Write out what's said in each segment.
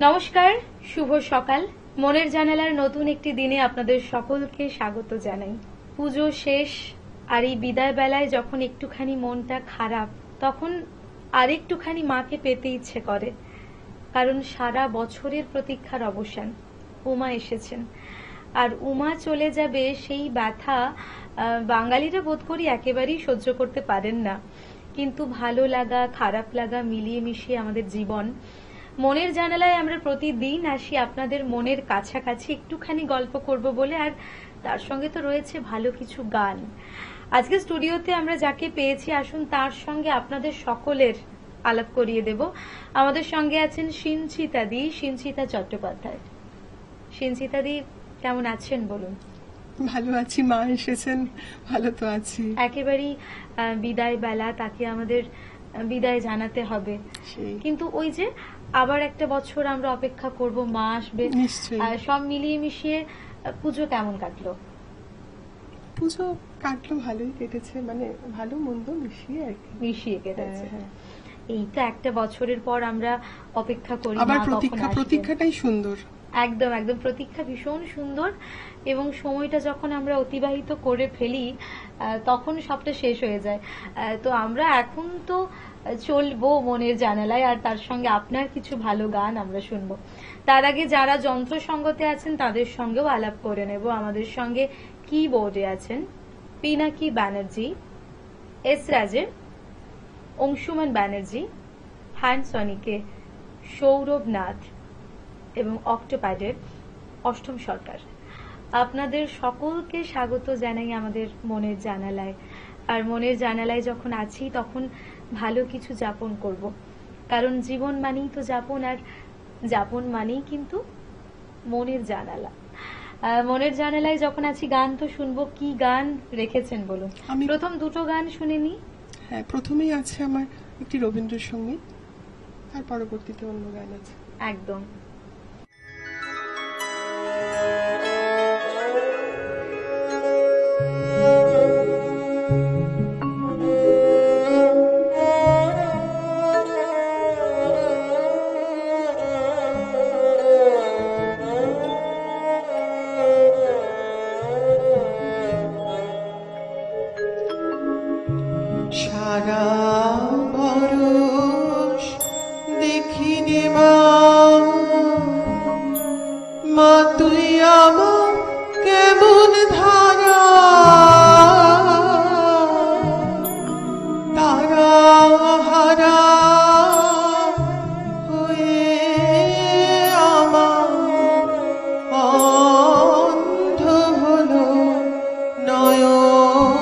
নমস্কার, শুভ সকাল। মনের জানালার নতুন একটি দিনে আপনাদের সকলকে স্বাগত জানাই। পুজো শেষ, আর এই বিদায় বেলায় যখন একটুখানি মনটা খারাপ, তখন আরেকটুখানি মাকে পেতে ইচ্ছে করে, কারণ সারা বছরের প্রতীক্ষার অবসান। উমা এসেছেন, আর উমা চলে যাবে সেই ব্যথা বাঙালিরা বোধ করি একেবারেই সহ্য করতে পারেন না। কিন্তু ভালো লাগা খারাপ লাগা মিলিয়ে মিশিয়ে আমাদের জীবন। মনের জানালায় আমরা প্রতিদিন আসি আপনাদের মনের কাছাকাছি একটুখানি গল্প করব বলে, আর তার সঙ্গে তো রয়েছে ভালো কিছু গান। আজকে স্টুডিওতে আমরা যাকে পেয়েছি, আসুন তার সঙ্গে আপনাদের সকলের আলাপ করিয়ে দেব। আমাদের সঙ্গে আছেন সিঞ্চিতা দি, সিঞ্চিতা চট্টোপাধ্যায়। সিঞ্চিতা দি, কেমন আছেন বলুন? ভালো আছি, মা এসেছেন, ভালো তো আছি। একেবারেই বিদায় বেলা, তাকে আমাদের বিদায় জানাতে হবে, কিন্তু ওই যে আবার একটা বছর আমরা অপেক্ষা করব, মা আসবে। সব মিলিয়ে মিশিয়ে পুজো কেমন কাটলো? পুজো কাটলো, ভালোই কেটেছে, মানে ভালো মন্দ মিশিয়ে কেটেছে। এই তো একটা বছরের পর আমরা অপেক্ষা করি, আবার প্রতীক্ষাটাই সুন্দর। একদম একদম, প্রতীক্ষা ভীষণ সুন্দর। এবং সময়টা যখন আমরা অতিবাহিত করে ফেলি তখন সবটা শেষ হয়ে যায়। তো আমরা এখন তো চলবো মনের জানালায়, আর তার সঙ্গে আপনার কিছু ভালো গান আমরা শুনবো। তার আগে যারা যন্ত্র সঙ্গতে আছেন তাদের সঙ্গেও আলাপ করে নেব। আমাদের সঙ্গে কিবোর্ডে আছেন পিনাকি ব্যানার্জি, এস রাজের, অংশুমান ব্যানার্জি, হ্যান্ডসনিকে সৌরভ নাথ এবং অক্টোপ্যাডের অষ্টম সরকার। আপনাদের সকলকে স্বাগত জানাই আমাদের মনের জানালায়। আর মনের জানালায় যখন আছি তখন ভালো কিছু যাপন করব, কারণ জীবন মানেই তো যাপন, আর যাপন মানেই কিন্তু মনের জানালা। মনের জানালায় যখন আছি গান তো শুনবো। কি গান রেখেছেন বলুন? আমি প্রথম দুটো গান শুনে নি। হ্যাঁ, প্রথমেই আছে আমার একটি রবীন্দ্রসঙ্গীত, আর পরবর্তীতে অন্য গান আছে। একদম। সারা বরষ দেখিনি মা তুই আমার কেমন ধারা, তারা হারা হয়ে আমার অন্ধ হলো নয়ন।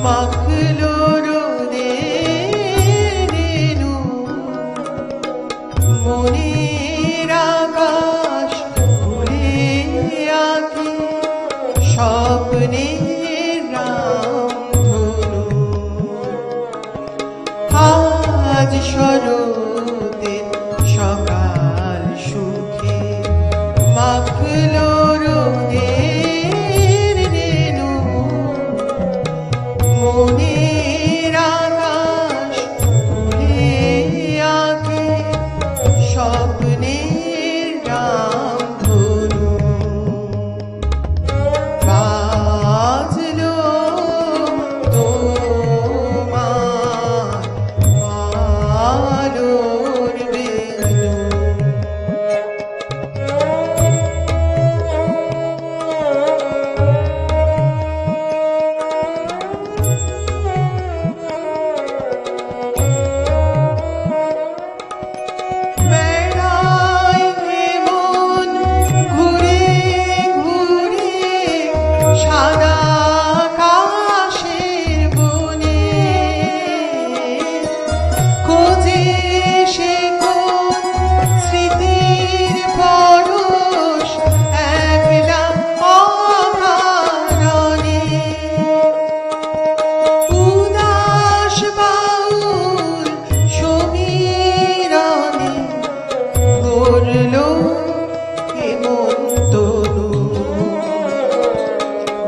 মাখলো রোদের রেণু, মনের আকাশ খুলে আঁকে স্বপ্নের রামধনু। আজ শরতের সকাল সুখে মাখলো রোদের রেণু, মনের আকাশ খুলে আঁকে স্বপ্নের রামধনু। বাজলো তোমার আলোর বেনু। বেড়ায় মন ঘুরে ঘুরে সাদা আকাশের বনে, খোঁজে সে কোন স্মৃতির পরশ একলা অকারণে। উদাস বাউল সমীরণে ভরলো হেমন্তনু।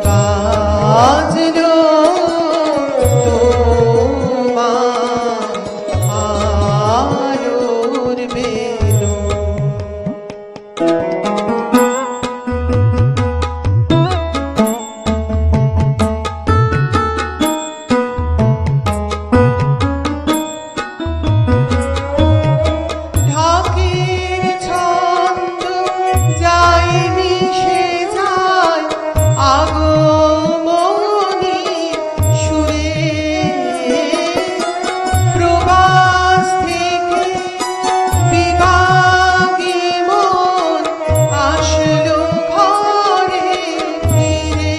বাজলো তোমার আলোর বেনু। ঢাকের ছন্দ যায় মিশে যায় আগমনী সুরে, প্রবাস থেকে বিভাগী মন আসলো ঘরে ফিরে।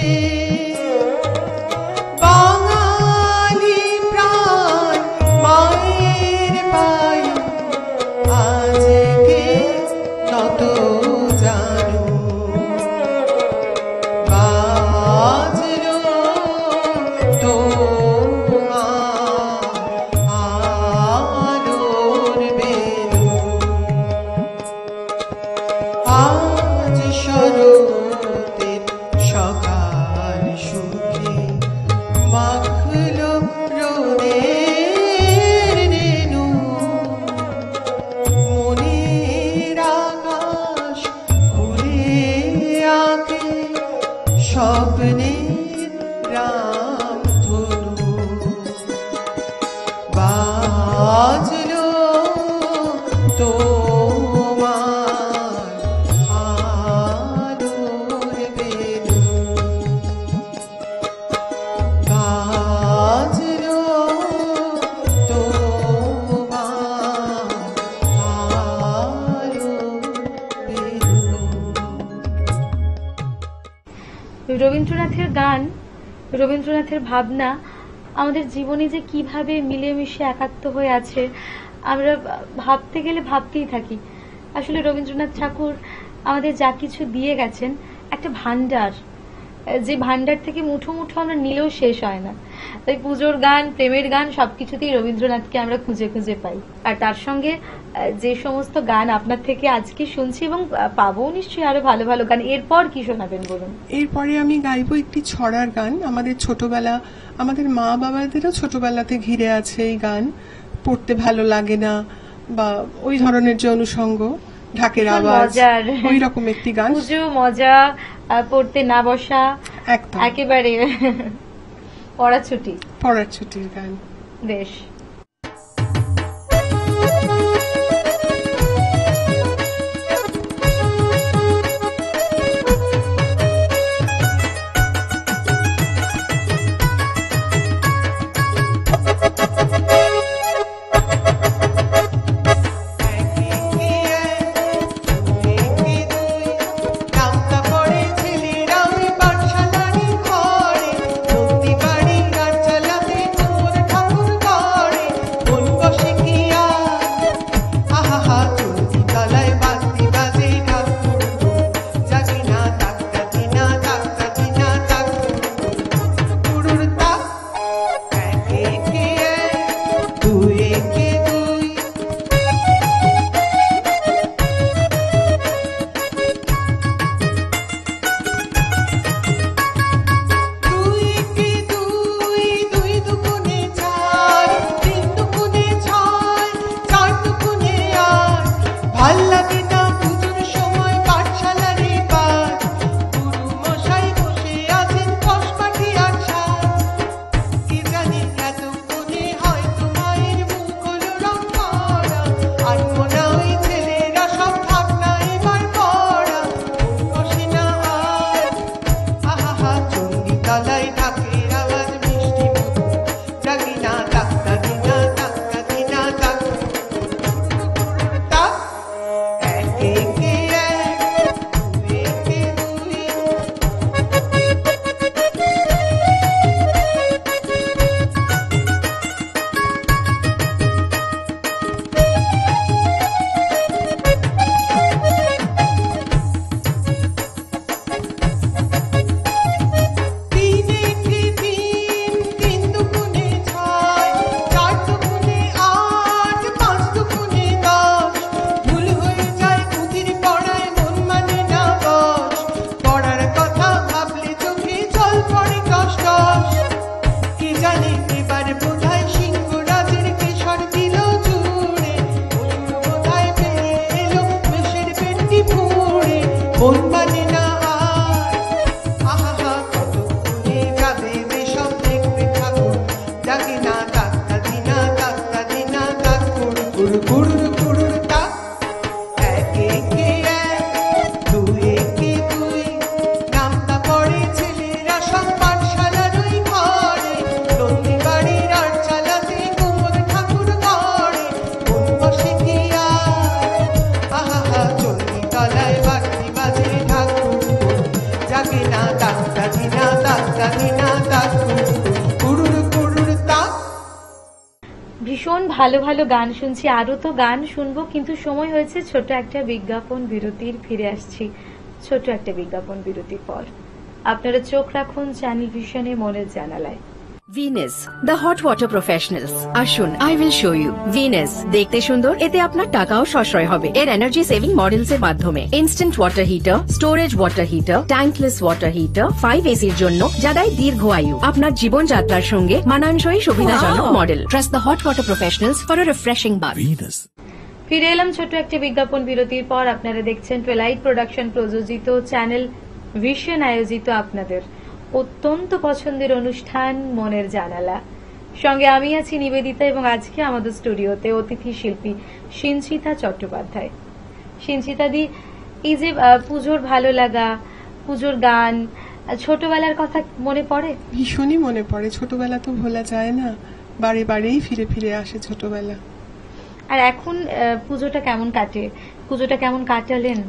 বাঙালি প্রাণ মায়ের পায়ে আজকে নত জানু। বাজলো তোমার আলোর বেনু। আজ শরতের সকাল সুখে মাখলো রোদের রেণু, মনের আকাশ খুলে আঁকে স্বপ্নের রামধনু। বাজলো তোমার আলোর বেনু। বাজলো তোমার আলোর বেনু। রবীন্দ্রনাথের গান, রবীন্দ্রনাথের ভাবনা আমাদের জীবনে যে কিভাবে মিলেমিশে একাত্ম হয়ে আছে আমরা ভাবতে গেলে ভাবতেই থাকি। আসলে রবীন্দ্রনাথ ঠাকুর আমাদের যা কিছু দিয়ে গেছেন একটা ভান্ডার, যে ভান্ডার থেকে মুঠো মুঠো আমরা নিলেও শেষ হয় না। তাই পুজোর গান, প্রেমের গান সবকিছুতেই রবীন্দ্রনাথকে আমরা খুঁজে খুঁজে পাই। আর তার সঙ্গে যে সমস্ত গান আপনার থেকে আজকে শুনছি এবং পাবো নিশ্চয়ই আরো ভালো ভালো গান, এরপর কি শোনাবেন বলুন? এরপরে আমি গাইবো একটি ছড়ার গান। আমাদের ছোটবেলা, আমাদের মা বাবাদেরও ছোটবেলাতে ঘিরে আছে এই গান। পড়তে ভালো লাগে না বা ওই ধরনের যে অনুষঙ্গ, ঢাকের আওয়াজ, ওই রকম একটি গান। পুজো মজা, পড়তে না বসা, একদম একেবারে পড়া ছুটি, পড়ার ছুটির গান। বেশ। নামটা পড়ে ছেলেরা ওই পাঠশালারই ঘরে, নন্দী বাড়ি গাছালা ভীষণ ভালো ভালো গান শুনছি, আরো তো গান শুনবো, কিন্তু সময় হয়েছে ছোট একটা বিজ্ঞাপন বিরতির। ফিরে আসছি ছোট একটা বিজ্ঞাপন বিরতির পর। আপনারা চোখ রাখুন চ্যানেল ভিশনে, মনের জানালায়। Venus the hot water professionals. আসুন, I will show you. Venus দেখতে সুন্দর, এতে আপনার টাকাও সাশ্রয় হবে। এর এনার্জি সেভিং মডেলস এর মাধ্যমে instant water heater, storage water heater, tankless water heater, 5 এসির জন্য, যা দেয় দীর্ঘ আয়ু। আপনার জীবনযাত্রার সঙ্গে মানানসই সুবিধাজনক model. Trust the hot water professionals for a refreshing bath. ফিরে এলাম ছোট একটা বিজ্ঞাপন বিরতির পর। আপনারা দেখছেন টুয়েলাইট প্রোডাকশন প্রযোজিত, চ্যানেল ভিশন আয়োজিত আপনাদের অত্যন্ত পছন্দের অনুষ্ঠান মনের জানালা। সঙ্গে আমি আছি নিবেদিতা, এবং আজকে আমাদের স্টুডিওতে অতিথি শিল্পী সিঞ্চিতা চট্টোপাধ্যায়। সিঞ্চিতা দি, এই যে পুজোর ভালো লাগা, পুজোর গান, ছোটবেলার কথা মনে পড়ে? ভীষণই মনে পড়ে, ছোটবেলা তো ভোলা যায় না, বারে বারেই ফিরে ফিরে আসে ছোটবেলা। আর এখন পুজোটা কেমন কাটে? পুজোটা কেমন কাটালেন?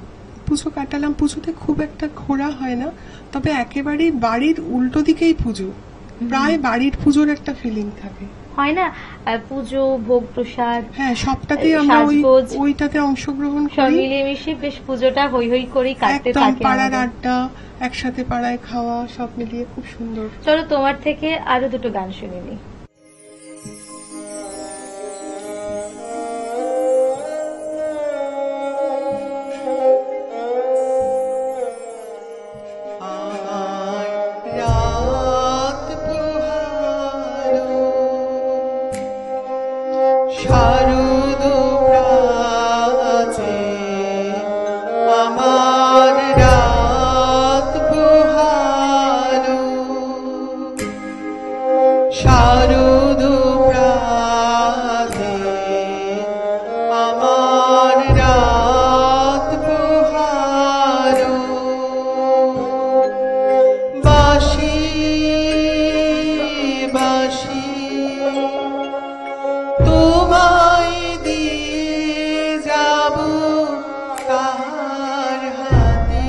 পুজো কাটালাম, পুজোতে খুব একটা ঘোরা হয় না, তবে একেবারেই বাড়ির উল্টো দিকেই পুজো, প্রায় বাড়ির পুজোর একটা ফিলিং থাকে, হয় না? পুজো, ভোগ প্রসাদ, হ্যাঁ সবটাতেই আমরা সাজগোজ, ওইটাতে অংশগ্রহণ সব করি। মিলেমিশে বেশ পুজোটা হই হই করেই কাটতে একদম থাকে পাড়ার আমাদের। আড্ডা, একসাথে পাড়ায় খাওয়া, সব মিলিয়ে খুব সুন্দর। চলো তোমার থেকে আরো দুটো গান শুনে নিই। রাত পোহালো, শারদ প্রাচে, আমার রাত পোহালো, শারদ প্রাচে, আমার রাত পোহালো। বাঁশি বাঁশি তোমায় দিয়ে যাব কার হাতে,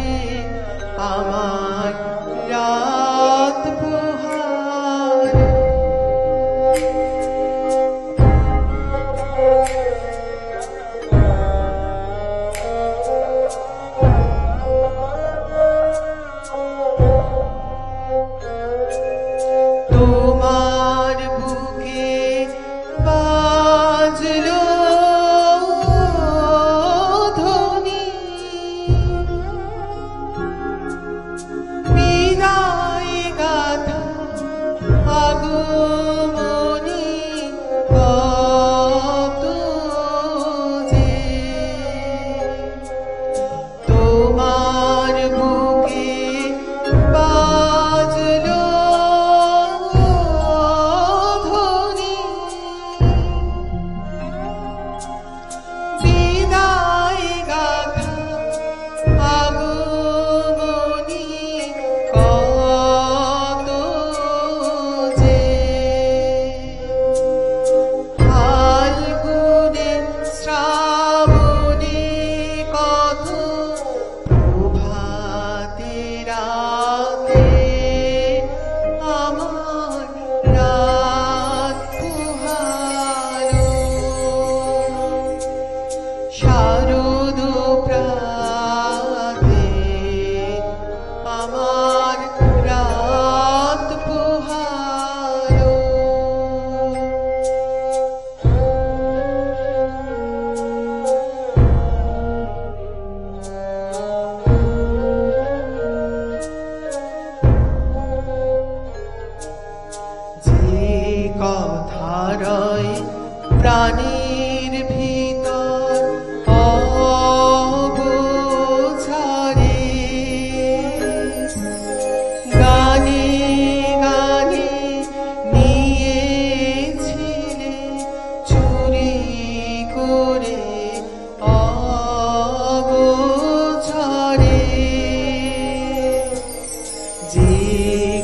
আমার রাত পোহালো। তোমার বুকে বাজলো ধ্বনি, বিদায় গাথা আগমনী কত যে, তোমার বুকে বাজলো ধ্বনি, বিদায় গাথা আগমনী কত যে, ফাল্গুনে শ্রাবণে কত প্রভাতে রাতে, আমার রাত পোহালো। শারদ প্রাতে, আমার রাত পোহালো। যে কথা রয় প্রাণীর ভিতর অগোচরে, গানে গানে নিয়েছিলে চুরি করে অগোচরে। যে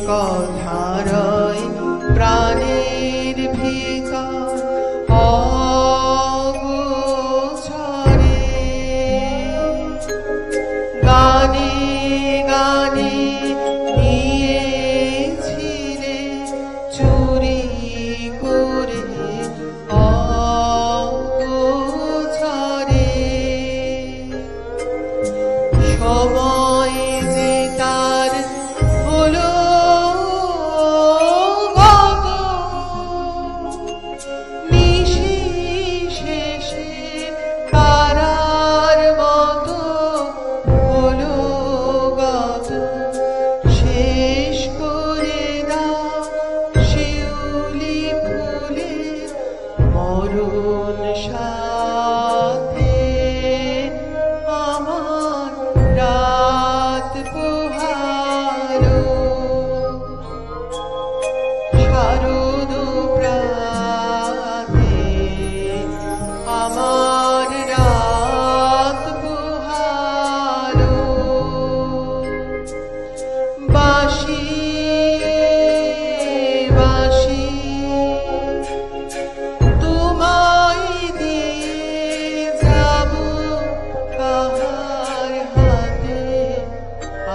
কথা রয় প্রাণীর ভিতর অগোচরে, করুণ সাথে আমার রাত পোহালো, শারদ প্রাতে আমার রাত পোহালো। বাঁশি বাঁশি তোমায় দিয়ে যাব কাহার হাতে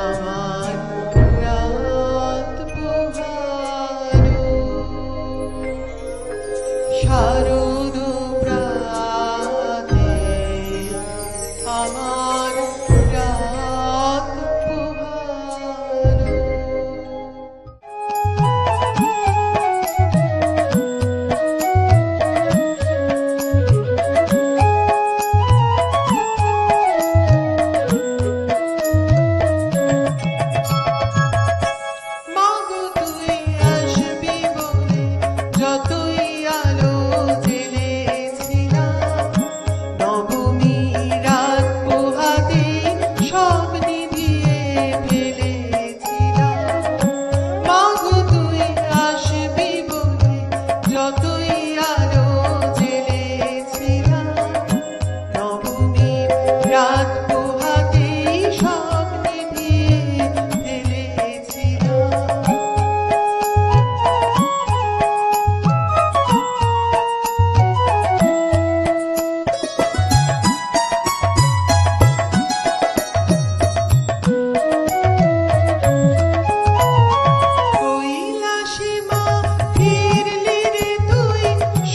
আমার রাত পোহালো, শারদ প্রাতে আমার রাত পোহালো। মাগো তুই আসবি বলে যতই আলো জেলেছিলাম, নবমী রাত পোহাতে সব নিভিয়ে ফেলেছিলাম। মাগো তুই আসবি বলে যতই আলো জেলেছিলাম, নবমী রাত পোহাতে সব নিভিয়ে ফেলেছিলাম। কৈলাসে মা ফিরলি রে তুই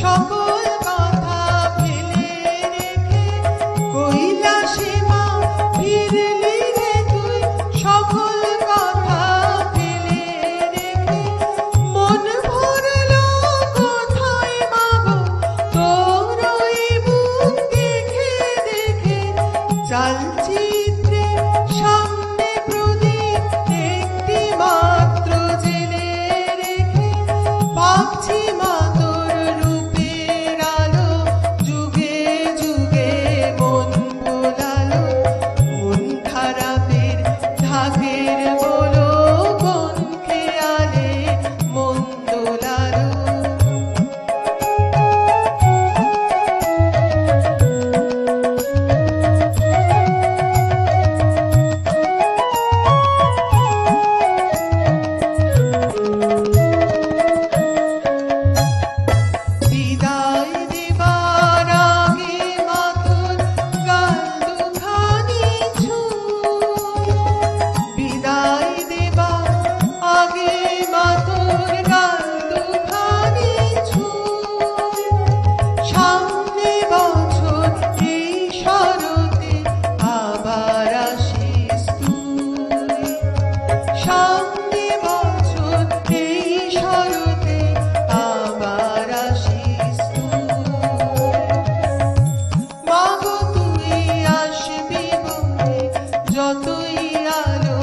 সকল কথা ফেলে রেখে, কৈলাসে মা ফিরলি রে তুই সকল কথা ফেলে রেখে। মন ভরলো কোথায় মাগো তোর ওই মুখ দেখে দেখে, চালচিত্রে সামনে প্রদীপ একটি মাত্র জেলে রেখে, ভাবছি মা তোর রূপের আলো যুগে যুগে মন ভোলালো। মন খারাপের ঢাকের বলো কোন খেয়ালে মন দোলালো। বিদায় দেবার আগে মা তোর গাল দুখানি ছুঁই, বিদায় দেবার আগে মা তোর গাল দুখানি ছুঁই। সামনে বছর এই শরতে আবার আসিস তুই, সামনে বছর এই শরতে আবার আসিস তুই। মাগো তুই আসবি বলে যতই আলো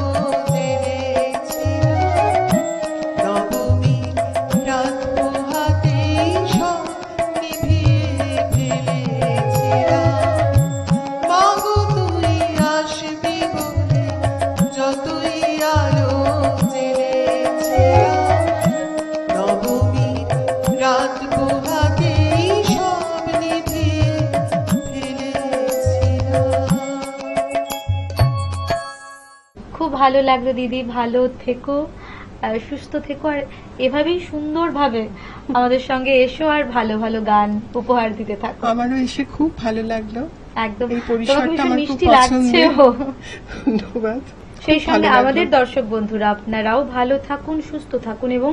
জেলেছিলাম, নবমী রাত পোহাতে সব নিভিয়ে ফেলেছিলাম। মাগো তুই আসবি বলে যতই আলো জেলেছিলাম, নবমী রাত পোহাতে সব নিভিয়ে ফেলেছিলাম। খুব ভালো লাগলো দিদি, ভালো থেকো, সুস্থ থেকো, আর এভাবেই সুন্দরভাবে আমাদের সঙ্গে এসো আর ভালো ভালো গান উপহার দিতে থাকো। আমারও এসে খুব ভালো লাগলো, একদম এই তোমাকে পরিসরটা ভীষণ আমার খুব মিষ্টি পছন্দের। লাগছেও। ধন্যবাদ। সেই খুব সঙ্গে ভালো লাগলো। আমাদের দর্শক বন্ধুরা আপনারাও ভালো থাকুন, সুস্থ থাকুন এবং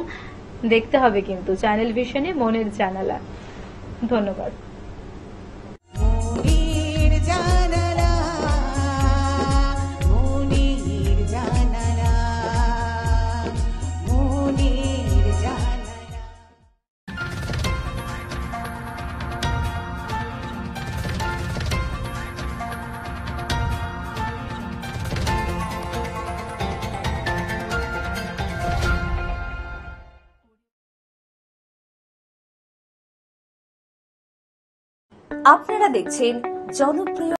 দেখতে হবে কিন্তু চ্যানেল ভিশনে মনের জানালা। ধন্যবাদ। আপনারা দেখছেন জনপ্রিয়